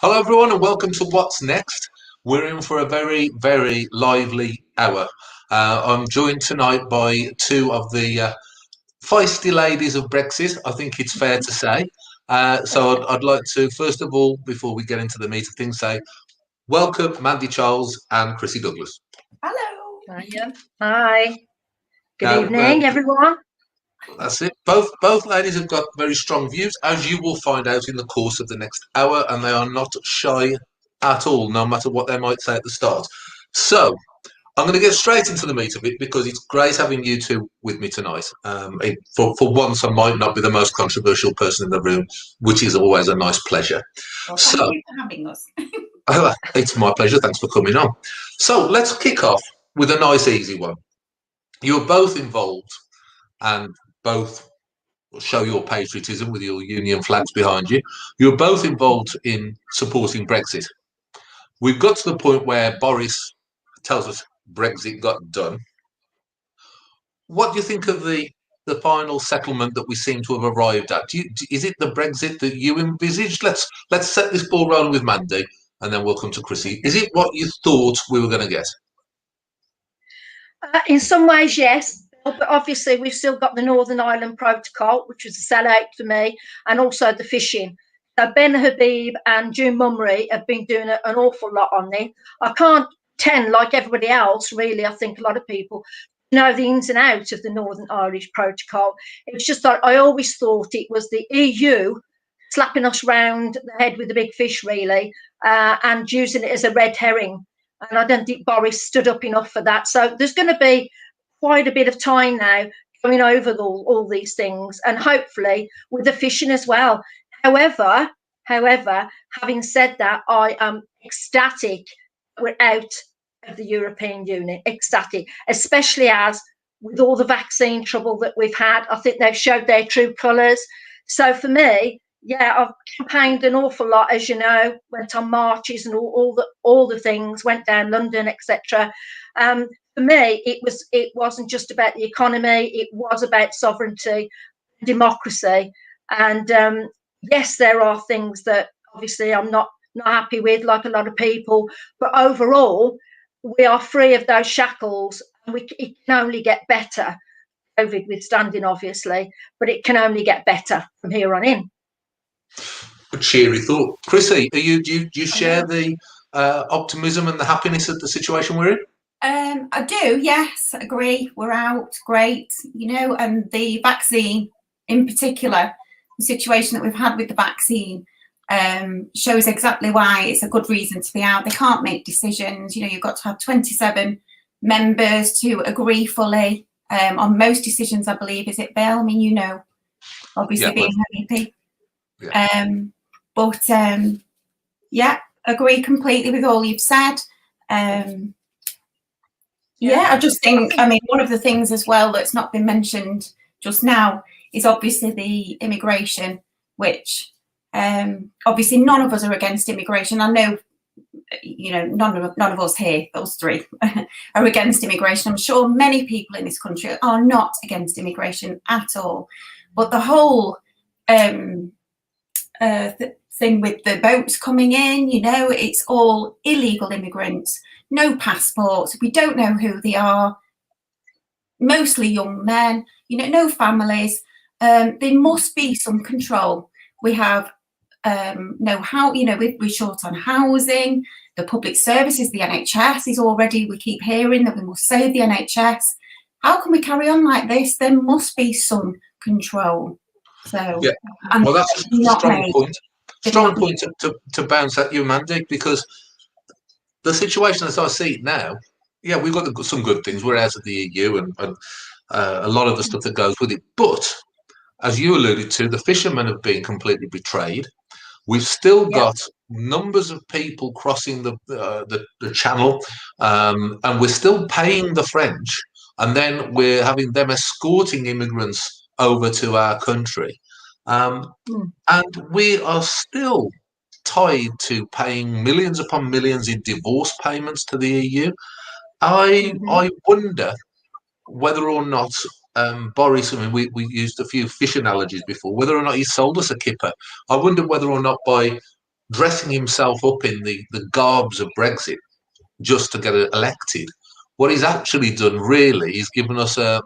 Hello, everyone, and welcome to What's Next. We're in for a very, very lively hour. I'm joined tonight by two of the feisty ladies of Brexit, I think it's fair to say. So I'd like to, first of all, before we get into the meat of things, say welcome Mandy Childs and Krissy Douglas. Hello. Hiya. Hi. Good Now, evening, everyone. That's it. Both ladies have got very strong views, as you will find out in the course of the next hour, and they are not shy at all, no matter what they might say at the start. So I'm going to get straight into the meat of it because it's great having you two with me tonight. For once, I might not be the most controversial person in the room, which is always a nice pleasure. Well, thank you for having us. It's my pleasure. Thanks for coming on. So let's kick off with a nice, easy one. You're both involved and both show your patriotism with your union flags behind you. You're both involved in supporting Brexit. We've got to the point where Boris tells us Brexit got done. What do you think of the final settlement that we seem to have arrived at? Is it the Brexit that you envisaged? Let's set this ball rolling with Mandy, and then we'll come to Krissy. Is it what you thought we were going to get? In some ways, yes. But obviously, we've still got the Northern Ireland Protocol, which was a sellout to me, and also the fishing. So Ben Habib and June Mummery have been doing an awful lot on it. I can't pretend, like everybody else, really, I think a lot of people know the ins and outs of the Northern Irish Protocol. It was just that I always thought it was the EU slapping us round the head with a big fish, really, and using it as a red herring. And I don't think Boris stood up enough for that. So there's going to be quite a bit of time now going over all these things, and hopefully with the fishing as well. However, having said that, I am ecstatic we're out of the European Union, ecstatic, especially as with all the vaccine trouble that we've had, I think they've showed their true colours. So for me, yeah, I've campaigned an awful lot, as you know, went on marches and all the things, went down London, etc. For me, it wasn't just about the economy; it was about sovereignty, democracy, and yes, there are things that obviously I'm not happy with, like a lot of people. But overall, we are free of those shackles, and it can only get better. COVID withstanding, obviously, but it can only get better from here on in. A cheery thought. Krissy, do you share the optimism and the happiness of the situation we're in? I do, yes, agree. We're out, great, and the vaccine in particular, the situation that we've had with the vaccine shows exactly why it's a good reason to be out. They can't make decisions. You've got to have 27 members to agree fully on most decisions, I believe. Is it, Bill? I mean, obviously being an MEP. Yeah. Agree completely with all you've said. I just think, one of the things as well that's not been mentioned just now is obviously the immigration, which obviously none of us are against immigration. I know, none of us here, those three, are against immigration. I'm sure many people in this country are not against immigration at all. But the whole thing with the boats coming in, it's all illegal immigrants, no passports, we don't know who they are, mostly young men, no families. There must be some control. We have we're short on housing, the public services, the NHS is already, we keep hearing that we must save the NHS. How can we carry on like this? There must be some control. So, yeah. Well, that's a strong point. Strong point to bounce at you, Mandy, because the situation as I see it now, yeah, we've got some good things. We're out of the EU and a lot of the stuff that goes with it. But as you alluded to, the fishermen have been completely betrayed. We've still got numbers of people crossing the channel, and we're still paying the French, and then we're having them escorting immigrants over to our country. And we are still tied to paying millions upon millions in divorce payments to the EU. I wonder whether or not Boris, we used a few fish analogies before, whether or not he sold us a kipper. I wonder whether or not by dressing himself up in the garbs of Brexit just to get elected. What he's actually done really is given us a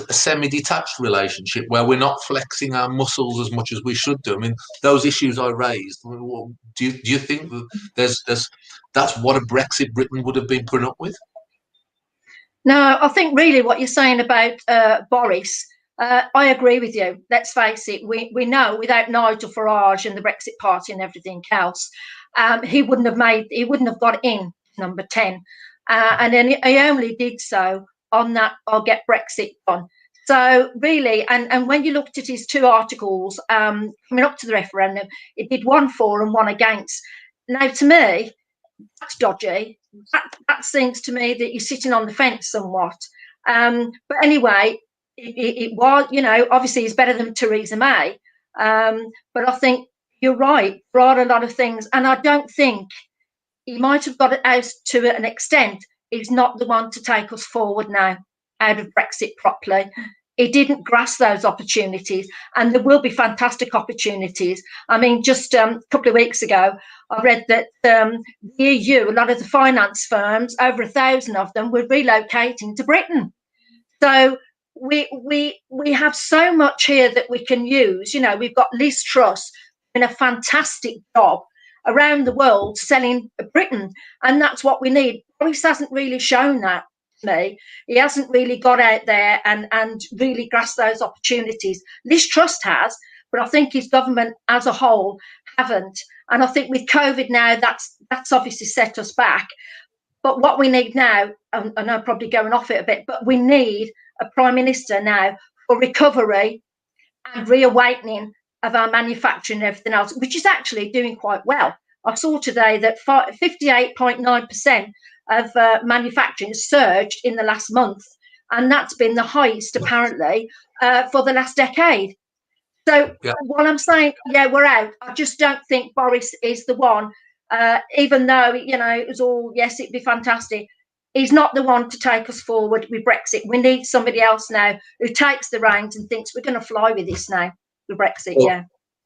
semi-detached relationship where we're not flexing our muscles as much as we should do. I mean, those issues I raised, do you think that that's what a Brexit Britain would have been put up with? No, I think really what you're saying about Boris, I agree with you. Let's face it, we know without Nigel Farage and the Brexit Party and everything else, he wouldn't have got in number 10. And then he only did so on that I'll get Brexit done. So really, and when you looked at his 2 articles coming up to the referendum, it did 1 for and 1 against. Now, to me, that's dodgy. That seems to me that you're sitting on the fence somewhat. But anyway, it was, obviously he's better than Theresa May. But I think you're right. There are a lot of things. And I don't think he might have got it out to an extent. He's not the one to take us forward now out of Brexit properly. He didn't grasp those opportunities, and there will be fantastic opportunities. I mean, just a couple of weeks ago, I read that the EU, a lot of the finance firms, over 1,000 of them, were relocating to Britain. So we have so much here that we can use. We've got Liz Truss doing a fantastic job around the world selling Britain, and that's what we need. Boris hasn't really shown that to me. He hasn't really got out there and really grasped those opportunities. Liz Truss has, but I think his government as a whole haven't. And I think with COVID now, that's obviously set us back. But what we need now, and I'm probably going off it a bit, but we need a prime minister now for recovery and reawakening of our manufacturing and everything else, which is actually doing quite well. I saw today that 58.9% of manufacturing surged in the last month, and that's been the highest apparently for the last decade. So what I'm saying, we're out. I just don't think Boris is the one, even though, it was all, yes, it'd be fantastic. He's not the one to take us forward with Brexit. We need somebody else now who takes the reins and thinks we're going to fly with this now, with Brexit,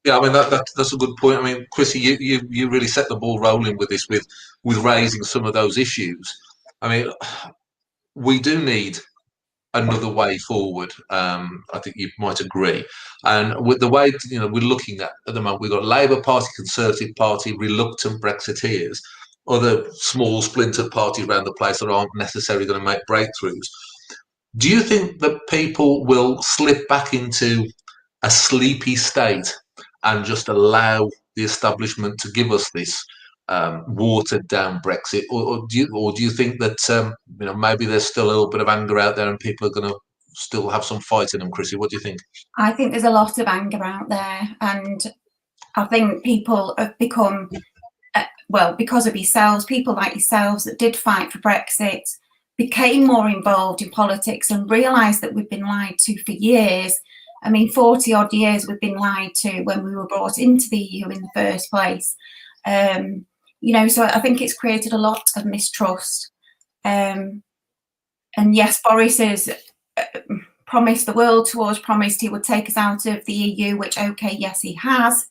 Yeah, I mean, that's a good point. I mean, Krissy, you really set the ball rolling with this, with raising some of those issues. I mean, we do need another way forward. I think you might agree. And with the way we're looking at the moment, we've got Labour Party, Conservative Party, reluctant Brexiteers, other small splintered parties around the place that aren't necessarily going to make breakthroughs. Do you think that people will slip back into a sleepy state and just allow the establishment to give us this watered down Brexit, or do you think that maybe there's still a little bit of anger out there and people are going to still have some fight in them? Krissy, what do you think? I think there's a lot of anger out there, and I think people have become, because of yourselves, people like yourselves that did fight for Brexit, became more involved in politics and realised that we've been lied to for years. I mean, 40 odd years we've been lied to when we were brought into the EU in the first place. So I think it's created a lot of mistrust. And yes, Boris has promised the world towards, promised he would take us out of the EU, which, okay, yes, he has.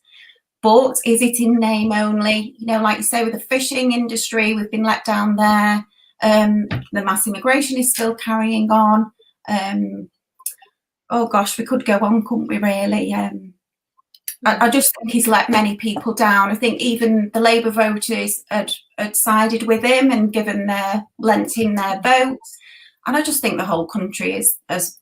But is it in name only? Like you say, with the fishing industry, we've been let down there. The mass immigration is still carrying on. Oh gosh, we could go on, couldn't we, really? I just think he's let many people down. I think even the Labour voters had sided with him and lent him their votes. And I just think the whole country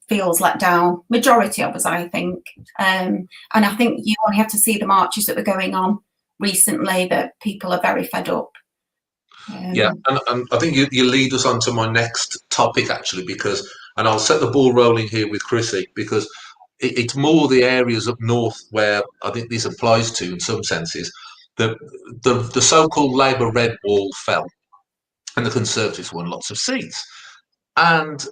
feels let down. Majority of us, I think. And I think you only have to see the marches that were going on recently that people are very fed up. And I think you lead us on to my next topic, actually, and I'll set the ball rolling here with Krissy, because it's more the areas up north where I think this applies to, in some senses. The so-called Labour red wall fell, and the Conservatives won lots of seats. And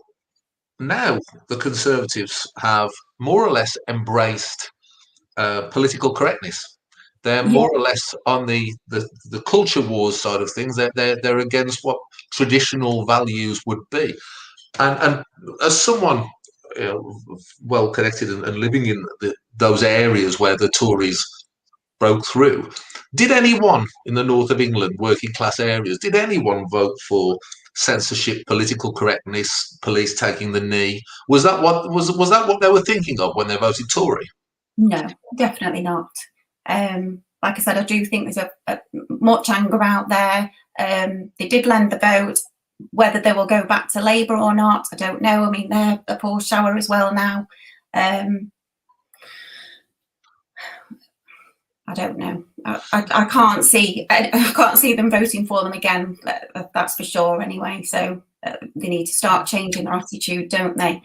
now the Conservatives have more or less embraced political correctness. They're more or less on the culture wars side of things. They're against what traditional values would be. And as someone well connected and living in those areas where the Tories broke through, Did anyone in the north of England, working class areas, did anyone vote for censorship, political correctness, police taking the knee? Was that what they were thinking of when they voted Tory? No, definitely not. Like I said, I do think there's a much anger out there. They did lend the vote. Whether they will go back to Labour or not, I don't know. I mean, they're a poor shower as well now. I don't know. I can't see. I can't see them voting for them again. That's for sure. Anyway, so they need to start changing their attitude, don't they?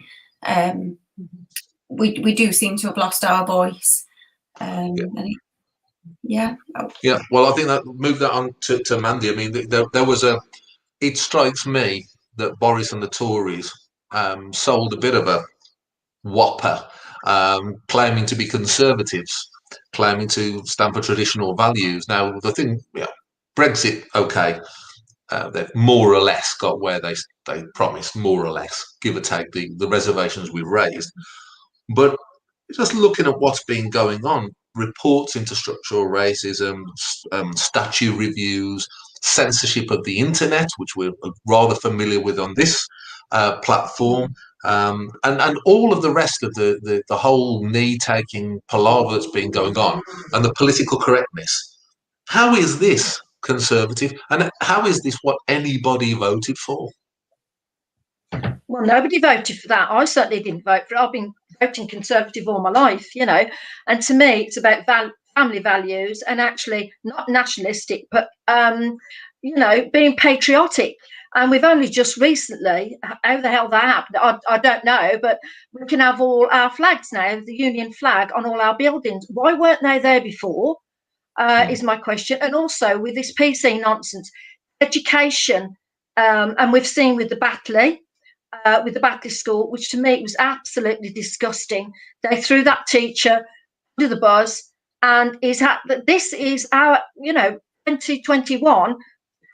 We do seem to have lost our voice. Yeah. Well, I think that moved that on to Mandy. I mean, there was a. It strikes me that Boris and the Tories sold a bit of a whopper, claiming to be conservatives, claiming to stand for traditional values. Now, the thing, Brexit, okay, they've more or less got where they promised, more or less, give or take the reservations we've raised. But just looking at what's been going on, reports into structural racism, statue reviews, censorship of the internet, which we're rather familiar with on this platform, and all of the rest of the whole knee-taking palaver that's been going on, and the political correctness. How is this conservative, and how is this what anybody voted for? Well, nobody voted for that. I certainly didn't vote for it. I've been voting Conservative all my life, and to me it's about family values, and actually not nationalistic, but being patriotic. And we've only just recently, how the hell that happened, I don't know, but we can have all our flags now, the Union flag on all our buildings. Why weren't they there before, is my question. And also with this PC nonsense, education, and we've seen with the Batley school, which to me was absolutely disgusting. They threw that teacher under the bus, and this is our, 2021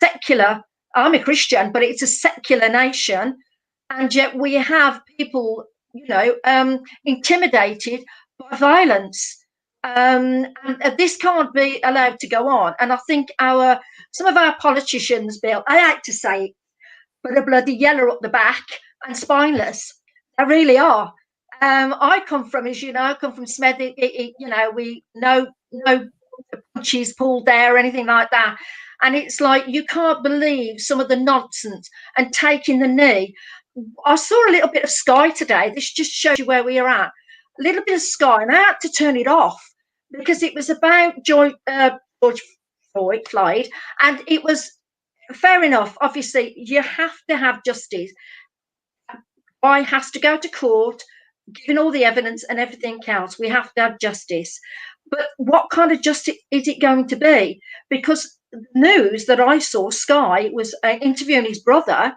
secular. I'm a Christian, but it's a secular nation, and yet we have people, intimidated by violence, and this can't be allowed to go on. And I think some of our politicians, Bill, I hate to say it, but are bloody yellow up the back and spineless. They really are. I come from, as you know, Smethwick. We no punches pulled there or anything like that. And it's like, you can't believe some of the nonsense and taking the knee. I saw a little bit of Sky today. This just shows you where we are at. A little bit of Sky, and I had to turn it off because it was about George Floyd, and it was fair enough. Obviously, you have to have justice. Guy has to go to court, given all the evidence and everything else. We have to have justice. But what kind of justice is it going to be? Because the news that I saw, Sky was interviewing his brother,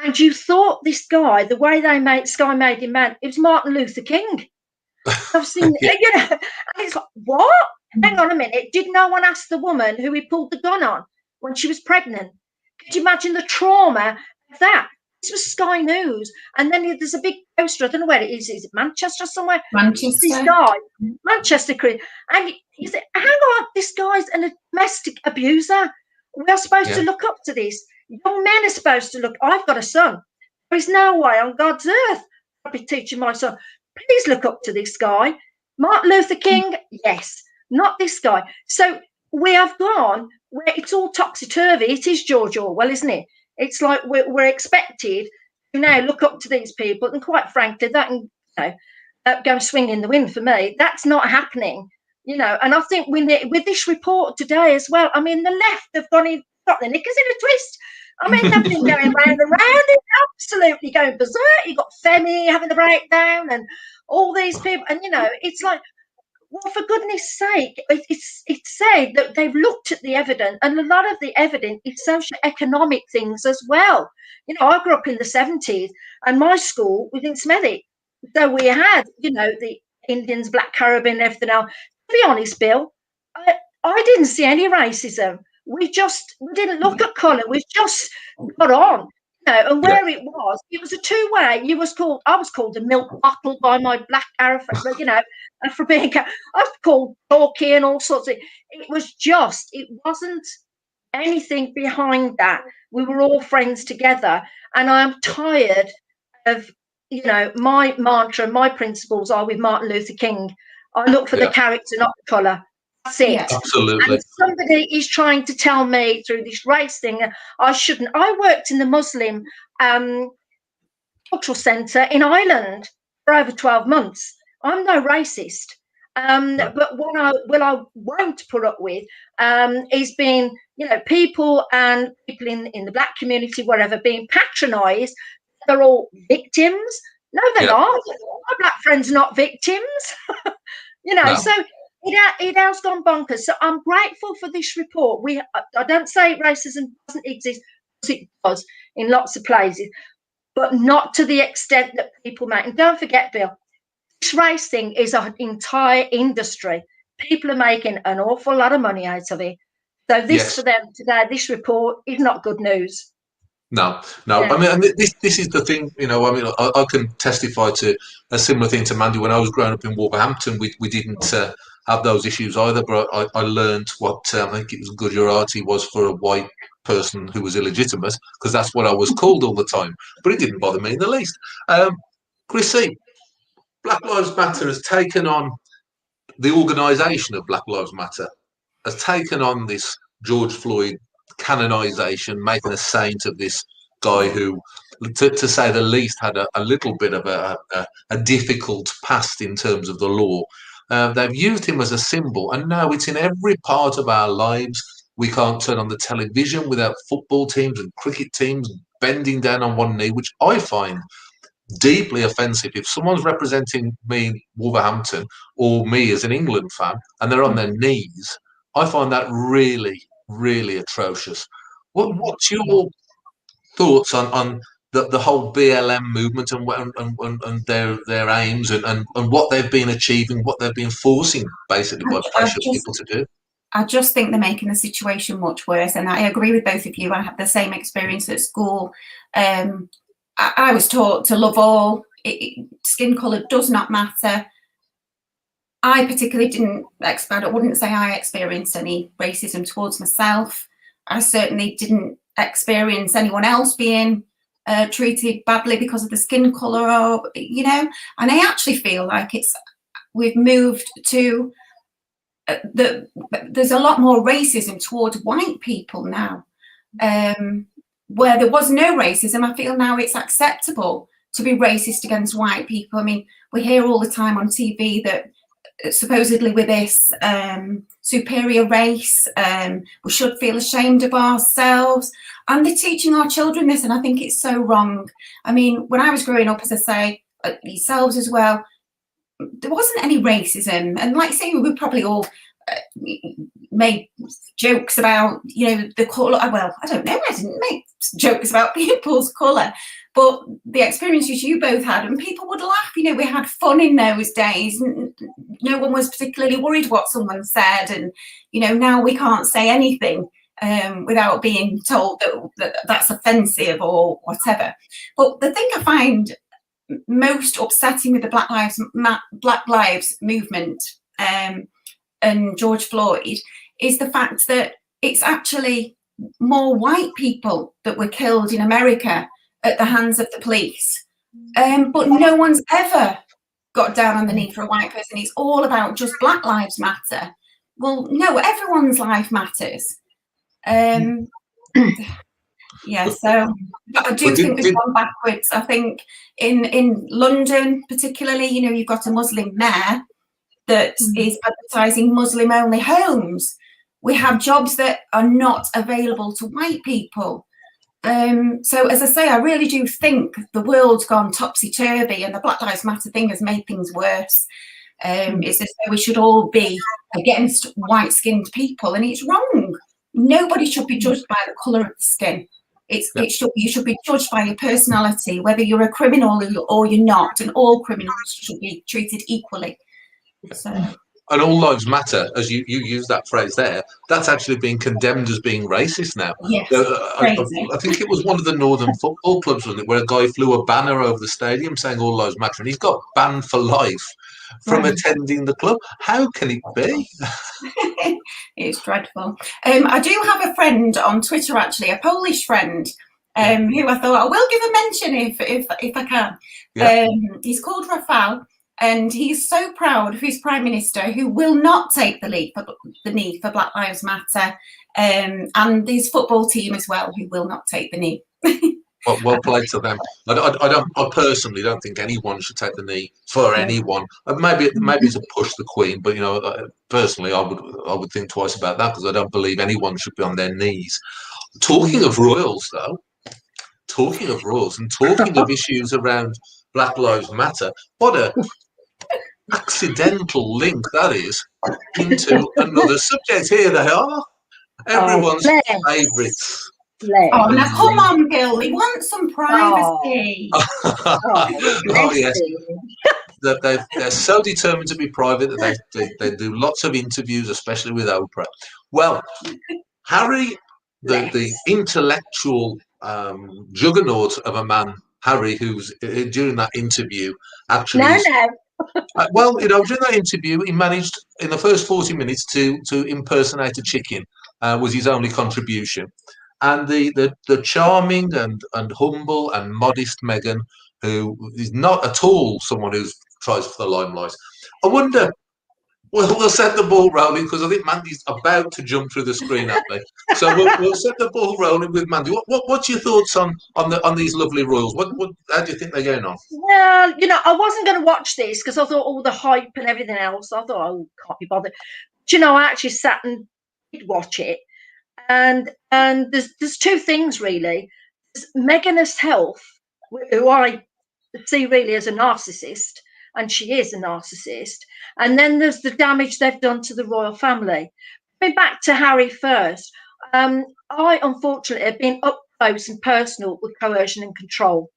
and you thought this guy, the way Sky made him man, it was Martin Luther King. I've seen, and it's like, what? Hang on a minute. Did no one ask the woman who he pulled the gun on when she was pregnant? Could you imagine the trauma of that? This was Sky News. And then there's a big poster. I don't know where it is. Is it Manchester somewhere? Manchester. This guy, Manchester. And you say, hang on, this guy's a domestic abuser. We are supposed to look up to this. Young men are supposed to look. I've got a son. There is no way on God's earth I'll be teaching my son. Please look up to this guy. Martin Luther King, yes. Not this guy. So we have gone where it's all topsy-turvy. It is George Orwell, isn't it? It's like we're expected to now look up to these people, and quite frankly, that can go swing in the wind for me. That's not happening, And I think with this report today as well. I mean, the left have got the knickers in a twist. I mean, they've been going round and round, and absolutely going berserk. You've got Femi having the breakdown, and all these people, and it's like, well, for goodness sake, it's said that they've looked at the evidence, and a lot of the evidence is socio-economic things as well. I grew up in the 70s, and my school was in Smethwick. So we had, the Indians, Black Caribbean, and everything else. To be honest, Bill, I didn't see any racism. We didn't look at colour. We just got on. And where it was a two-way. I was called a milk bottle by my black Arab, for being, I was called Torquay and all sorts of. It wasn't anything behind that. We were all friends together, and I'm tired of, my mantra, my principles are with Martin Luther King. I look for the character, not the colour. That's it. Yeah. Absolutely. And somebody is trying to tell me through this race thing I shouldn't. I worked in the Muslim cultural centre in Ireland for over 12 months. I'm no racist. But what I won't put up with is being, people in the black community, whatever, being patronised. They're all victims. No, they're not. My black friends are not victims. No. So it has gone bonkers. So I'm grateful for this report. I don't say racism doesn't exist, because it does in lots of places, but not to the extent that people make. And don't forget, Bill, this race thing is an entire industry. People are making an awful lot of money out of it. So this for them today, this report is not good news. No. Yeah. I mean, this is the thing, I can testify to a similar thing to Mandy. When I was growing up in Wolverhampton, we didn't have those issues either, but I learned what I think it was Gujarati was for a white person who was illegitimate, because that's what I was called all the time, but it didn't bother me in the least. Krissy, Black Lives Matter has taken on, the organisation of Black Lives Matter has taken on this George Floyd canonisation, making a saint of this guy who, to say the least, had a little bit of a difficult past in terms of the law. They've used him as a symbol, and now it's in every part of our lives. We can't turn on the television without football teams and cricket teams bending down on one knee, which I find deeply offensive. If someone's representing me, Wolverhampton, or me as an England fan, and they're on their knees, I find that really, really atrocious. What's your thoughts on the whole BLM movement and their aims and what they've been achieving, what they've been forcing basically by pressure people to do? I just think they're making the situation much worse, and I agree with both of you. I had the same experience at school. I was taught to love all. Skin colour does not matter. I particularly I wouldn't say I experienced any racism towards myself. I certainly didn't experience anyone else being treated badly because of the skin colour, or and I actually feel like we've moved to there's a lot more racism towards white people now, where there was no racism. I feel now it's acceptable to be racist against white people. I mean, we hear all the time on TV that supposedly we're this superior race, we should feel ashamed of ourselves, and they're teaching our children this, and I think it's so wrong. I mean, when I was growing up, as I say, yourselves as well, there wasn't any racism, and like I say, we probably all made jokes about the colour. Well, I don't know, I didn't make jokes about people's colour, but the experiences you both had, and people would laugh. We had fun in those days. No one was particularly worried what someone said, and now we can't say anything without being told that that's offensive or whatever. But the thing I find most upsetting with the Black Lives movement and George Floyd is the fact that it's actually more white people that were killed in America at the hands of the police, but no one's ever got down on the knee for a white person. It's all about just Black Lives Matter. Well, no, everyone's life matters. Yeah, so but I do think we've gone backwards. I think in London particularly, you've got a Muslim mayor that is advertising Muslim-only homes. We have jobs that are not available to white people. So as I say, I really do think the world's gone topsy-turvy, and the Black Lives Matter thing has made things worse. It's as though we should all be against white-skinned people, and it's wrong. Nobody should be judged by the colour of the skin. You should be judged by your personality, whether you're a criminal or you're not, and all criminals should be treated equally. So And all lives matter, as you use that phrase there, that's actually being condemned as being racist now. Yes, I think it was one of the northern football clubs, wasn't it, where a guy flew a banner over the stadium saying all lives matter, and he's got banned for life from attending the club. How can it be? It's dreadful. I do have a friend on Twitter, actually, a Polish friend, who I thought I will give a mention if I can. Yeah. He's called Rafał, and he's so proud of his Prime Minister, who will not take the knee for Black Lives Matter, and his football team as well, who will not take the knee. Well played to them. I personally don't think anyone should take the knee for anyone. Maybe it's a push the Queen, but personally, I would think twice about that, because I don't believe anyone should be on their knees. Talking of royals, though, and talking of issues around Black Lives Matter, what a accidental link that is into another subject. Here they are, everyone's favourites. Oh, now come on, Bill. We want some privacy. Oh yes, they're so determined to be private that they do lots of interviews, especially with Oprah. Well, Harry, the intellectual juggernaut of a man, Harry, who's during that interview actually. Well, during that interview, he managed in the first 40 minutes to impersonate a chicken. Was his only contribution. And the charming and humble and modest Meghan, who is not at all someone who tries for the limelight. I wonder. We'll set the ball rolling, because I think Mandy's about to jump through the screen at me. So we'll set the ball rolling with Mandy. What's your thoughts on these lovely royals? How do you think they're going on? Well, I wasn't going to watch this because I thought all the hype and everything else. I thought, can't be bothered. But, I actually sat and did watch it. And there's two things, really. There's Meghan's health, who I see really as a narcissist, and she is a narcissist. And then there's the damage they've done to the royal family. Going back to Harry first, I unfortunately have been up close and personal with coercion and control.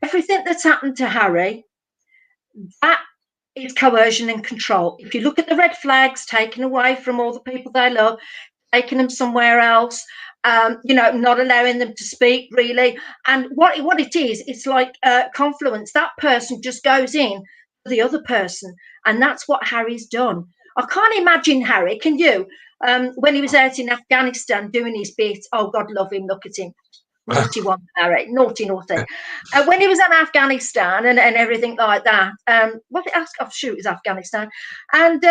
Everything that's happened to Harry, that is coercion and control. If you look at the red flags taken away from all the people they love, taking them somewhere else, not allowing them to speak, really. And what it is, it's like confluence. That person just goes in to the other person. And that's what Harry's done. I can't imagine Harry, can you? When he was out in Afghanistan doing his bit, oh, God love him, look at him. Naughty one, Harry, naughty. When he was in Afghanistan and everything like that, it's Afghanistan, and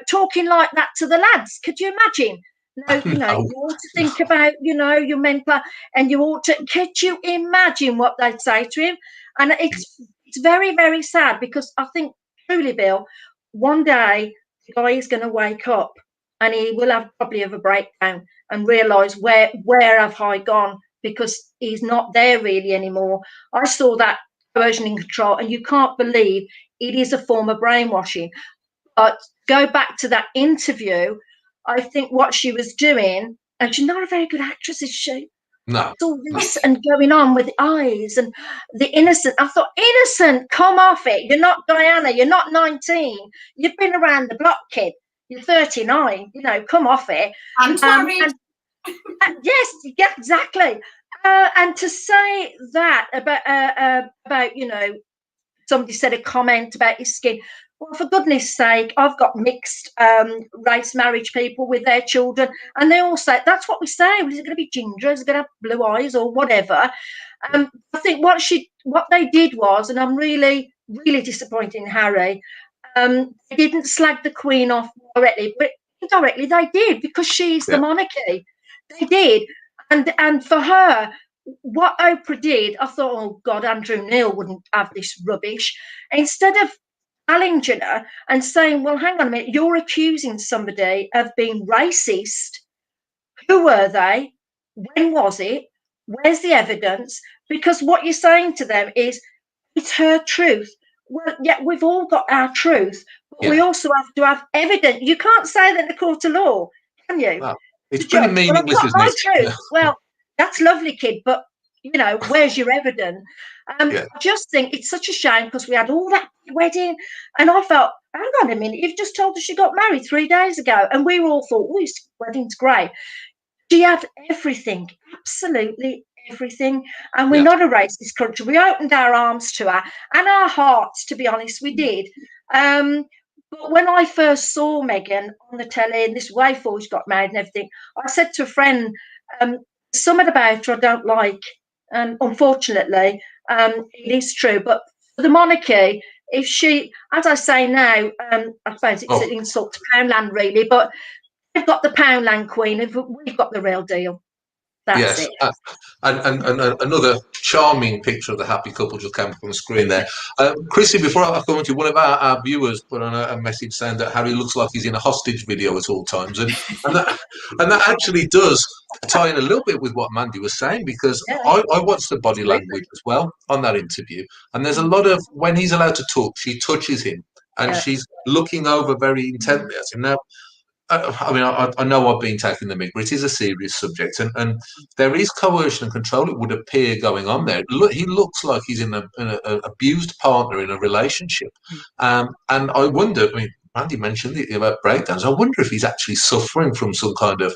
talking like that to the lads. Could you imagine? You ought to think about, your mental, and you ought to. Could you imagine what they'd say to him? And it's very, very sad, because I think truly, Bill, one day the guy is going to wake up and he will probably have a breakdown and realise where have I gone, because he's not there really anymore. I saw that coercion and control, and you can't believe it is a form of brainwashing. But go back to that interview, I think what she was doing, and she's not a very good actress, is she? No. All this and going on with the eyes and the innocent. I thought, innocent, come off it. You're not Diana. You're not 19. You've been around the block, kid. You're 39. Come off it. And married. Yes, yeah, exactly. And to say that about somebody said a comment about his skin. Well, for goodness sake, I've got mixed race marriage people with their children, and they all say, that's what we say. Is it going to be ginger? Is it going to have blue eyes or whatever? I think what they did was, and I'm really, really disappointed in Harry, they didn't slag the Queen off directly, but indirectly they did, because she's the monarchy. They did. And for her, what Oprah did, I thought, oh, God, Andrew Neil wouldn't have this rubbish. Instead of challenging her and saying, well, hang on a minute, you're accusing somebody of being racist. Who were they? When was it? Where's the evidence? Because what you're saying to them is, it's her truth. Well, yeah, we've all got our truth, but we also have to have evidence. You can't say that in the court of law, can you? Well, it's pretty meaningless, isn't it? Truth. Well, that's lovely, kid, but, where's your evidence? I just think it's such a shame, because we had all that wedding. And I felt, hang on a minute, you've just told us she got married 3 days ago. And we were all thought, oh, this wedding's great. She had everything, absolutely everything. And we're not a racist country. We opened our arms to her and our hearts, to be honest, we did. But when I first saw Meghan on the telly and this way before she got married and everything, I said to a friend, something about her I don't like. And unfortunately, it is true. But for the monarchy, if she, as I say now, I suppose it's an insult to Poundland, really, but they've got the Poundland Queen and we've got the real deal. That's it. And another charming picture of the happy couple just came up on the screen there. Krissy, before I come to you, one of our viewers put on a message saying that Harry looks like he's in a hostage video at all times, and that actually does tie in a little bit with what Mandy was saying, because I watched the body language as well on that interview, and there's a lot of, when he's allowed to talk, she touches him and she's looking over very intently at him. Now, I mean, I know I've been taking the mick, but it is a serious subject, and there is coercion and control, it would appear, going on there. He looks like he's in an abused partner in a relationship, and I wonder, I mean, Mandy mentioned it about breakdowns, I wonder if he's actually suffering from some kind of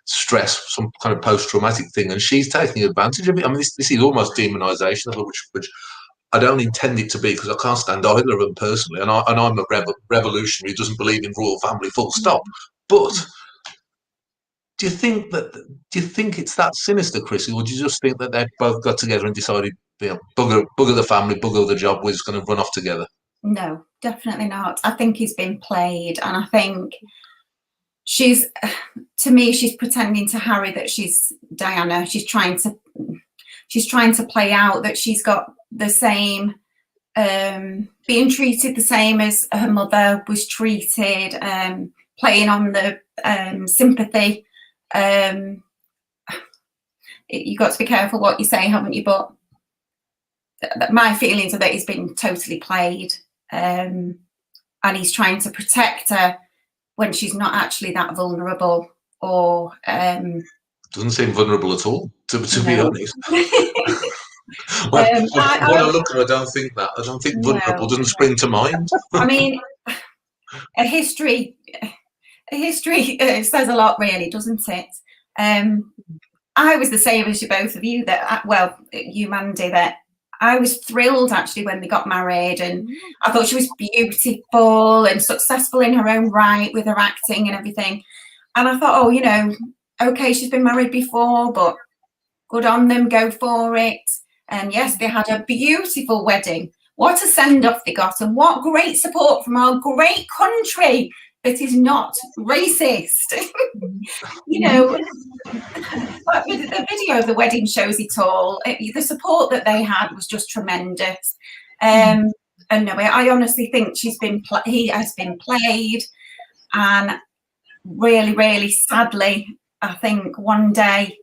stress, some kind of post-traumatic thing, and she's taking advantage of it. I mean, this is almost demonisation of it, which I don't intend it to be, because I can't stand either of them personally, and I'm a revolutionary who doesn't believe in royal family, full stop. But do you think it's that sinister, Krissy, or do you just think that they both got together and decided, bugger the family, bugger the job, we're just going to run off together? No, definitely not. I think he's been played, and I think she's pretending to Harry that she's Diana. She's trying to play out that she's got the same, being treated the same as her mother was treated, playing on the sympathy. You've got to be careful what you say, haven't you? But my feelings are that he's been totally played, and he's trying to protect her when she's not actually that vulnerable, or doesn't seem vulnerable at all, to be honest. When I look at her, I don't think vulnerable doesn't spring to mind. I mean, a history says a lot, really, doesn't it? I was the same as both of you, you, Mandy, that I was thrilled actually when they got married, and I thought she was beautiful and successful in her own right with her acting and everything. And I thought, okay, she's been married before, but good on them, go for it. And yes, they had a beautiful wedding. What a send-off they got, and what great support from our great country that is not racist. But the video of the wedding shows it all. The support that they had was just tremendous. And no, I honestly think he has been played, and really, really sadly, I think one day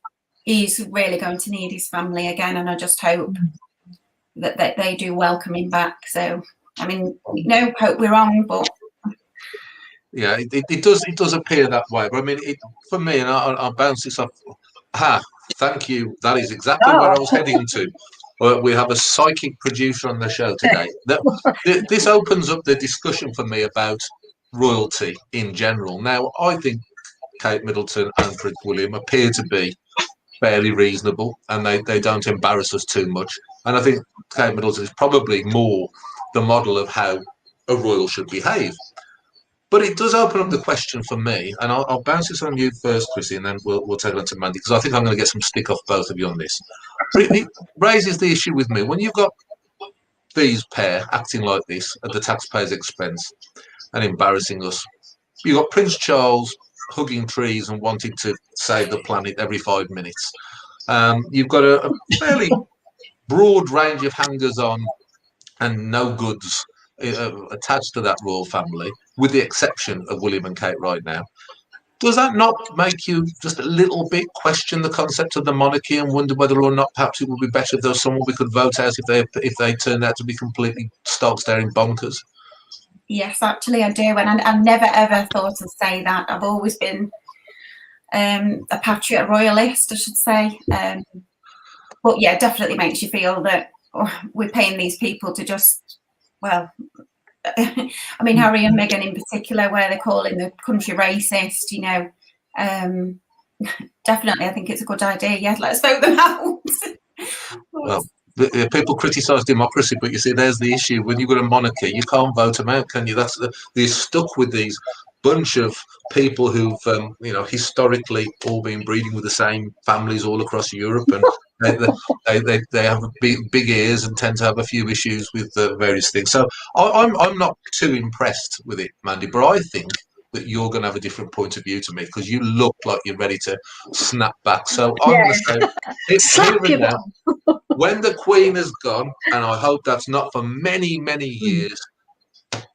he's really going to need his family again, and I just hope that they do welcome him back. So, I mean, hope we're wrong, but yeah, it does appear that way. But I mean, for me, and I'll bounce this off. Thank you. That is exactly where I was heading to. We have a psychic producer on the show today. This opens up the discussion for me about royalty in general. Now, I think Kate Middleton and Prince William appear to be fairly reasonable, and they don't embarrass us too much. And I think Kate Middleton is probably more the model of how a royal should behave. But it does open up the question for me, and I'll bounce this on you first, Krissy, and then we'll take it on to Mandy, because I think I'm going to get some stick off both of you on this. It raises the issue with me when you've got these pair acting like this at the taxpayers' expense and embarrassing us. You've got Prince Charles hugging trees and wanting to save the planet every 5 minutes. You've got a fairly broad range of hangers-on and no goods attached to that royal family, with the exception of William and Kate right now. Does that not make you just a little bit question the concept of the monarchy and wonder whether or not perhaps it would be better if there was someone we could vote out if they turned out to be completely stark-staring bonkers? Yes, actually I do, and I've never ever thought to say that. I've always been a patriot, a royalist, I should say. But yeah, it definitely makes you feel that we're paying these people to just well, I mean, Harry and Meghan in particular, where they're calling the country racist, you know, definitely, I think it's a good idea. Yeah, let's vote them out. Well, people criticise democracy, but you see, there's the issue. When you've got a monarchy, you can't vote them out, can you? You're stuck with these bunch of people who've, you know, historically all been breeding with the same families all across Europe, and they have big ears and tend to have a few issues with various things. So I'm not too impressed with it, Mandy, but I think that you're going to have a different point of view to me, because you look like you're ready to snap back. So I'm going to say, it's here and now. When the Queen has gone, and I hope that's not for many, many years,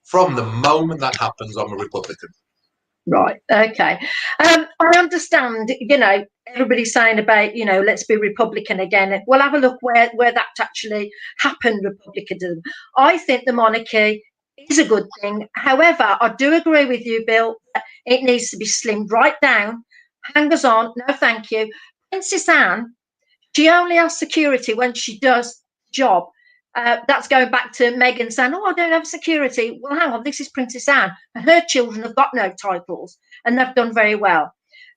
from the moment that happens, I'm a Republican. Right. Okay. I understand, you know, everybody's saying about, you know, let's be Republican again. We'll have a look where that actually happened, republicanism. I think the monarchy is a good thing. However, I do agree with you, Bill, that it needs to be slimmed right down. Hangers on, no thank you. Princess Anne, she only has security when she does the job. That's going back to Meghan saying, oh, I don't have security. Well, hang on, this is Princess Anne, and her children have got no titles, and they've done very well.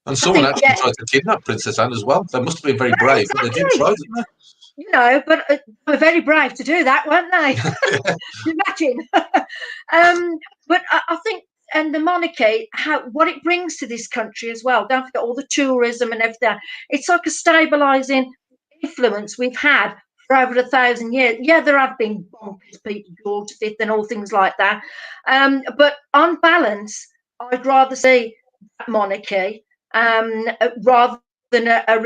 And someone actually tried to kidnap Princess Anne as well. They must have been very brave, but they did try, didn't they? You know, but they were very brave to do that, weren't they? Imagine. But I think, and the monarchy, what it brings to this country as well, don't forget all the tourism and everything. It's like a stabilising influence we've had for over 1,000 years. Yeah, there have been bonkers people, George V and all things like that. But on balance, I'd rather see monarchy rather than a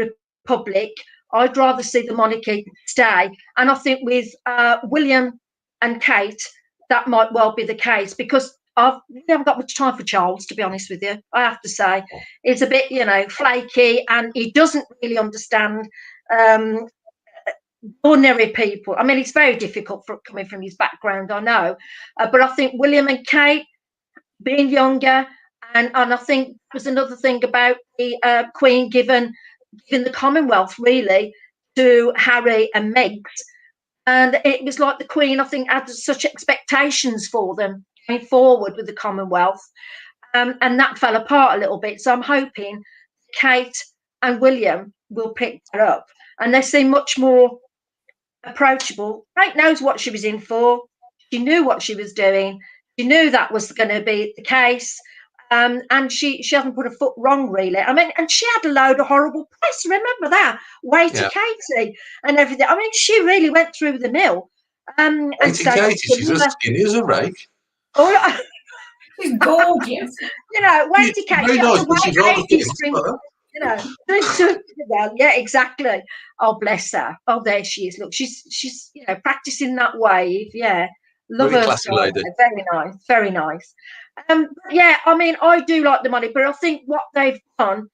republic. I'd rather see the monarchy stay. And I think with William and Kate, that might well be the case, because we haven't got much time for Charles, to be honest with you. I have to say, he's a bit, you know, flaky, and he doesn't really understand ordinary people. I mean, it's very difficult for coming from his background, I know. But I think William and Kate being younger, and I think there's another thing about the Queen giving the Commonwealth really to Harry and Meghan, and it was like the Queen, I think, had such expectations for them going forward with the Commonwealth, and that fell apart a little bit. So I'm hoping Kate and William will pick that up, and they seem much more approachable. Kate knows what she was in for. She knew what she was doing. She knew that was going to be the case. And she hasn't put a foot wrong, really. I mean, and she had a load of horrible press. Remember that? Waiter Katie and everything. I mean, she really went through the mill. And so Katie, she's as skinny as a rake. Oh, she's gorgeous. You know, Waiter Katie. Very nice, but she's rather thin. You know, well, yeah, exactly. Oh, bless her. Oh, there she is. Look, she's you know, practicing that wave. Yeah, love her. Classy lady. Very nice, very nice. Yeah, I mean, I do like the money, but I think what they've done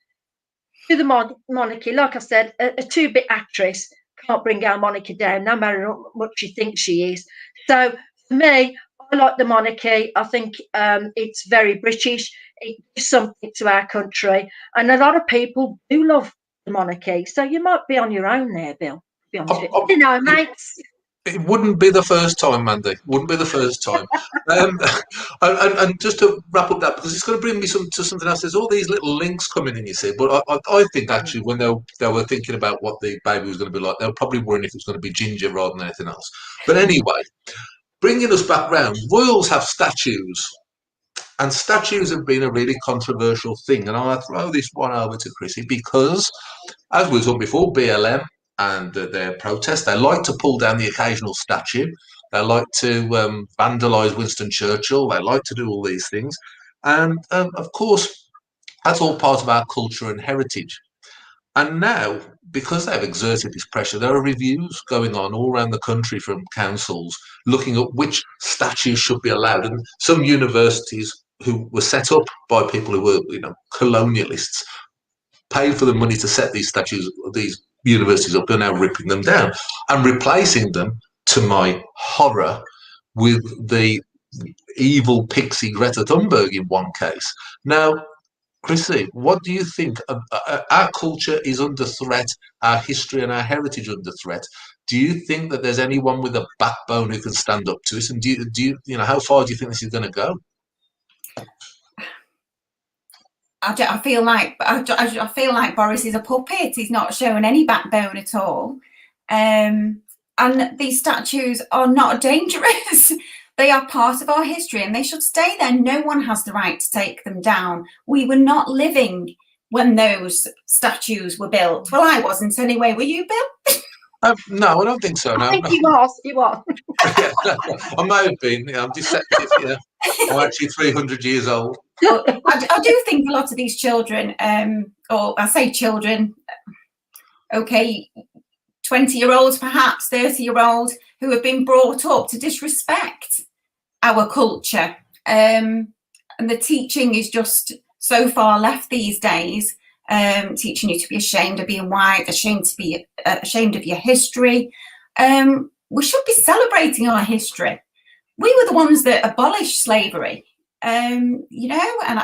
to the monarchy, like I said, a two-bit actress can't bring our monarchy down, no matter how much she thinks she is. So for me, I like the monarchy. I think it's very British. It gives something to our country, and a lot of people do love the monarchy. So you might be on your own there, Bill. To be honest with you. You know, mates. It wouldn't be the first time, Mandy. Wouldn't be the first time. And just to wrap up that, because it's going to bring me to something else. There's all these little links coming in, you see. But I think actually, when they were thinking about what the baby was going to be like, they were probably worrying if it was going to be ginger rather than anything else. But anyway, bringing us back round, royals have statues. And statues have been a really controversial thing. And I'll throw this one over to Krissy, because, as we were talking before, BLM and their protest, they like to pull down the occasional statue. They like to vandalise Winston Churchill. They like to do all these things. And, of course, that's all part of our culture and heritage. And now, because they've exerted this pressure, there are reviews going on all around the country from councils looking at which statues should be allowed. And some universities who were set up by people who were, you know, colonialists, paid for the money to set these statues, these universities up, are now ripping them down and replacing them, to my horror, with the evil pixie Greta Thunberg in one case. Now, Krissy, what do you think? Our culture is under threat, our history and our heritage under threat. Do you think that there's anyone with a backbone who can stand up to it? And do you know, how far do you think this is going to go? I feel like Boris is a puppet. He's not showing any backbone at all. And these statues are not dangerous. They are part of our history and they should stay there. No one has the right to take them down. We were not living when those statues were built. Well, I wasn't anyway. Were you, Bill? No, I don't think so. No, I think he was. He was. Yeah, I may have been. Yeah, I'm deceptive. Yeah. I'm actually 300 years old. I do think a lot of these children, or I say children, okay, 20-year-olds, perhaps 30-year-olds, who have been brought up to disrespect our culture. And the teaching is just so far left these days, teaching you to be ashamed of being white, ashamed to be ashamed of your history. We should be celebrating our history. We were the ones that abolished slavery, you know, and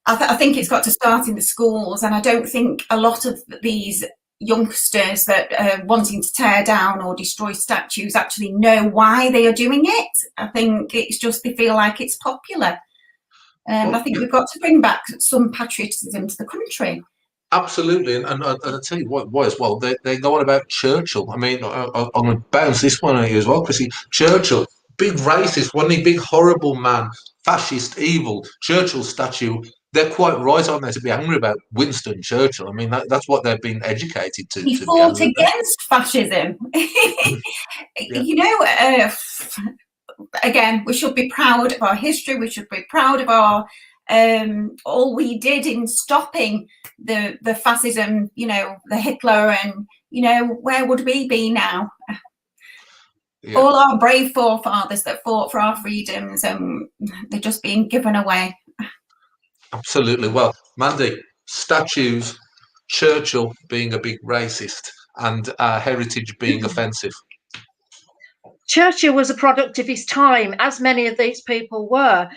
I think it's got to start in the schools. And I don't think a lot of these youngsters that are wanting to tear down or destroy statues actually know why they are doing it. I think it's just they feel like it's popular. I think we've got to bring back some patriotism to the country. Absolutely, and I'll tell you what as well. They go on about Churchill. I mean, I'm going to bounce this one at you as well, Krissy. Churchill, big racist, wasn't he? Big horrible man, fascist, evil. Churchill statue. They're quite right, aren't they, to be angry about Winston Churchill? I mean, that's what they've been educated to. He fought against fascism. You know, again, we should be proud of our history. We should be proud of our all we did in stopping the fascism. You know, the Hitler, and you know, where would we be now? Yeah. All our brave forefathers that fought for our freedoms, they're just being given away. Absolutely. Well, Mandy, statues, Churchill being a big racist, and our heritage being offensive. Churchill was a product of his time, as many of these people were.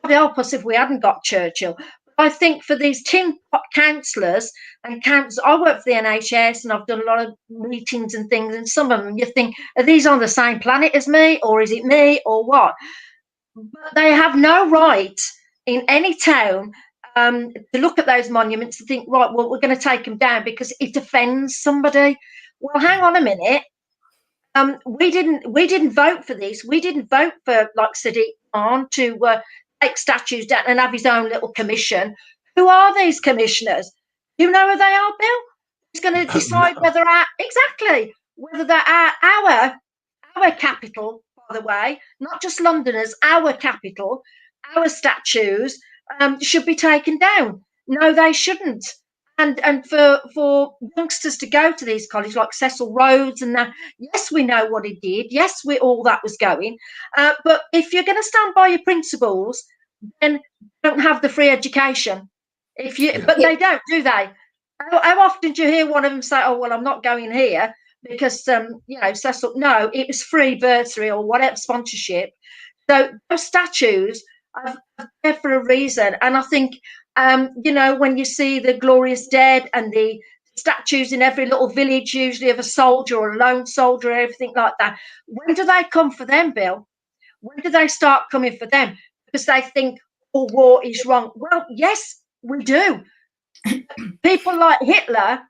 God help us if we hadn't got Churchill. But I think for these tin pot councillors and councils, I work for the NHS and I've done a lot of meetings and things, and some of them you think, are these on the same planet as me, or is it me, or what? But they have no right in any town to look at those monuments and think, right, well, we're going to take them down because it offends somebody. Well, hang on a minute. We didn't vote for this. We didn't vote for, like, Sadiq Khan to take statues down and have his own little commission. Who are these commissioners? You know who they are, Bill? Who's going to decide whether whether they're our capital, by the way, not just Londoners, our capital, our statues should be taken down. No, they shouldn't. And for youngsters to go to these colleges like Cecil Rhodes and that, yes, we know what he did. Yes, all that was going. But if you're going to stand by your principles, then don't have the free education. But they don't, do they? How often do you hear one of them say, "Oh, well, I'm not going here because you know, Cecil"? No, it was free bursary or whatever, sponsorship. So those statues are there for a reason, and I think. You know, when you see the glorious dead and the statues in every little village, usually of a soldier or a lone soldier, everything like that, when do they come for them, Bill? When do they start coming for them? Because they think, oh, war is wrong. Well, yes, we do. People like Hitler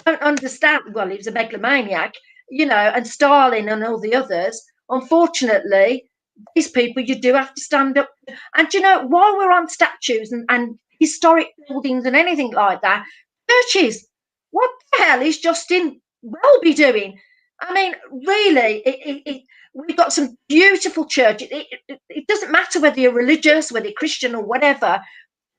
don't understand. Well, he was a megalomaniac, you know, and Stalin and all the others. Unfortunately, these people, you do have to stand up. And, you know, while we're on statues and historic buildings and anything like that, churches, what the hell is Justin Welby doing? I mean, really, we've got some beautiful churches. It doesn't matter whether you're religious, whether you're Christian or whatever.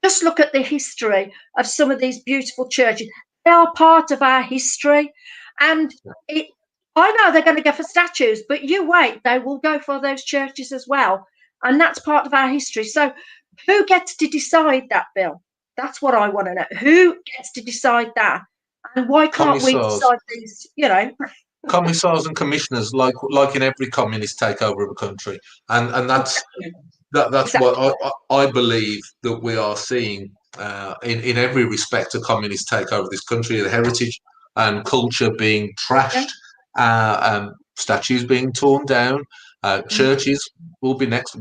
Just look at the history of some of these beautiful churches. They are part of our history. And I know they're going to go for statues, but you wait, they will go for those churches as well. And that's part of our history. So who gets to decide that, Bill? That's what I want to know. Who gets to decide that? And why can't we decide these, you know? Commissars and commissioners, like in every communist takeover of a country. And that's exactly what I believe that we are seeing in every respect, a communist takeover of this country, the heritage and culture being trashed statues being torn down. Churches will be next.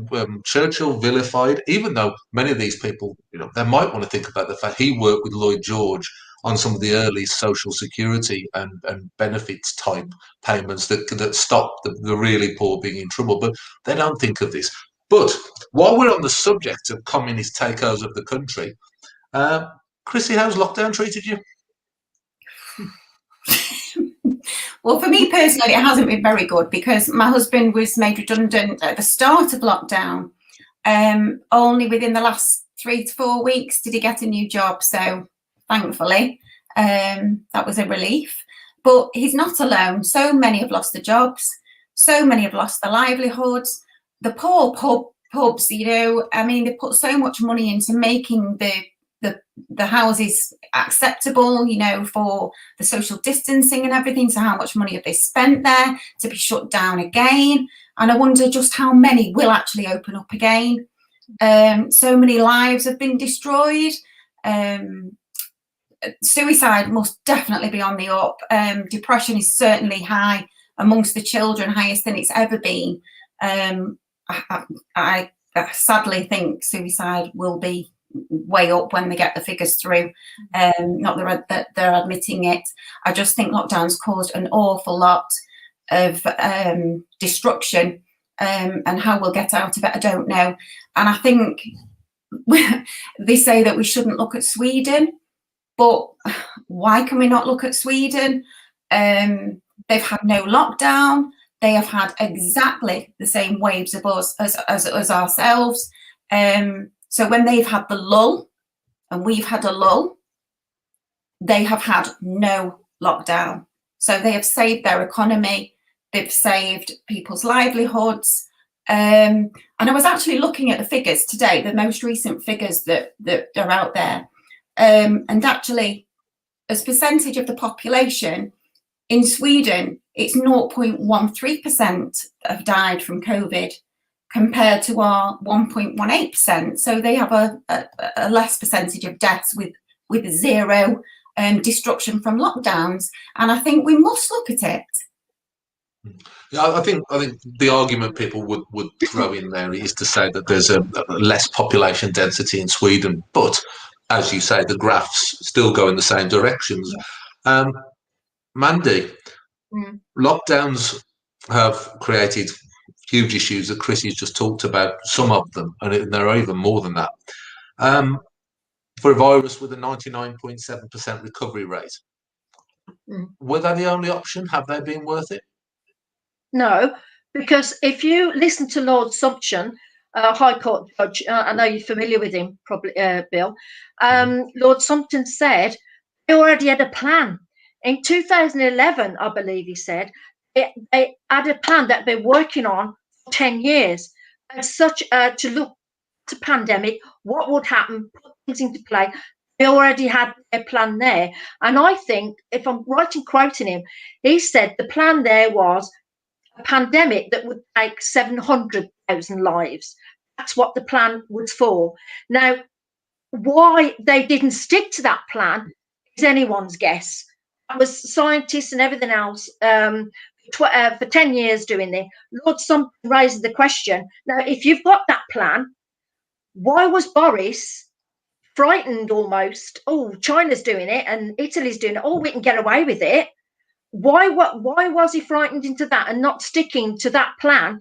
Churchill vilified, even though many of these people, they might want to think about the fact he worked with Lloyd George on some of the early social security and benefits type payments that stopped the really poor being in trouble. But they don't think of this. But while we're on the subject of communist takeovers of the country, Krissy, how's lockdown treated you? Well, for me personally, it hasn't been very good because my husband was made redundant at the start of lockdown. Only within the last 3 to 4 weeks did he get a new job. So thankfully, that was a relief. But he's not alone. So many have lost their jobs. So many have lost their livelihoods. The poor pubs, I mean, they put so much money into making the houses acceptable, for the social distancing and everything. So how much money have they spent there to be shut down again? And I wonder just how many will actually open up again. So many lives have been destroyed. Suicide must definitely be on the up. Depression is certainly high amongst the children, highest than it's ever been. I sadly think suicide will be way up when they get the figures through. Not that they're admitting it. I just think lockdown's caused an awful lot of destruction, and how we'll get out of it, I don't know. And I think they say that we shouldn't look at Sweden, but why can we not look at Sweden? They've had no lockdown. They have had exactly the same waves of us as ourselves. So when they've had the lull and we've had a lull, they have had no lockdown. So they have saved their economy. They've saved people's livelihoods. And I was actually looking at the figures today, the most recent figures that are out there. And actually, as percentage of the population in Sweden, it's 0.13% have died from COVID, compared to our 1.18%. So they have a less percentage of deaths with zero destruction from lockdowns. And I think we must look at it. Yeah, I think the argument people would throw in there is to say that there's a less population density in Sweden, but as you say, the graphs still go in the same directions. Yeah. Mandy, lockdowns have created huge issues that Krissy's just talked about, some of them, and there are even more than that. For a virus with a 99.7% recovery rate, were they the only option? Have they been worth it? No, because if you listen to Lord Sumption, High Court judge, I know you're familiar with him, probably, Bill. Lord Sumption said they already had a plan. In 2011, I believe he said, they had a plan that they're working on for 10 years as such to look to pandemic, what would happen, put things into play. They already had a plan there. And I think, if I'm right in quoting him, he said the plan there was a pandemic that would take 700,000 lives. That's what the plan was for. Now, why they didn't stick to that plan is anyone's guess. It was scientists and everything else for 10 years doing this. Lord Sumption raised the question, now, if you've got that plan, why was Boris frightened almost? Oh, China's doing it and Italy's doing it. Oh, we can get away with it. Why was he frightened into that and not sticking to that plan